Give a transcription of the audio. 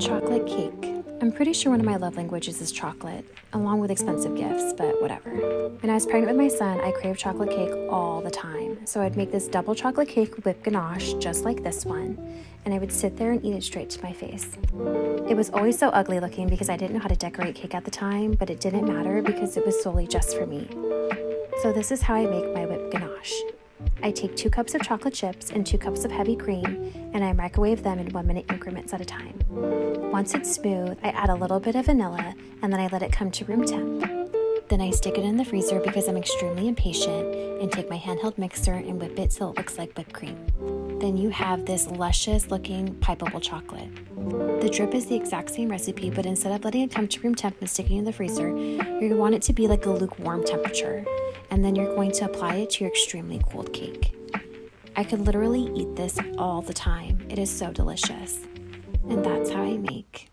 Chocolate cake. I'm pretty sure one of my love languages is chocolate, along with expensive gifts, but whatever. When I was pregnant with my son, I craved chocolate cake all the time. So I'd make this double chocolate cake with whipped ganache, just like this one, and I would sit there and eat it straight to my face. It was always so ugly looking because I didn't know how to decorate cake at the time, but it didn't matter because it was solely just for me. So this is how I make my whipped ganache. I take 2 cups of chocolate chips and 2 cups of heavy cream, and I microwave them in 1-minute increments at a time. Once it's smooth, I add a little bit of vanilla, and then I let it come to room temp. Then I stick it in the freezer because I'm extremely impatient, and take my handheld mixer and whip it till it looks like whipped cream. Then you have this luscious looking pipeable chocolate. The drip is the exact same recipe, but instead of letting it come to room temp and sticking it in the freezer, you want it to be like a lukewarm temperature, and then you're going to apply it to your extremely cold cake. I could literally eat this all the time. It is so delicious. And that's how I make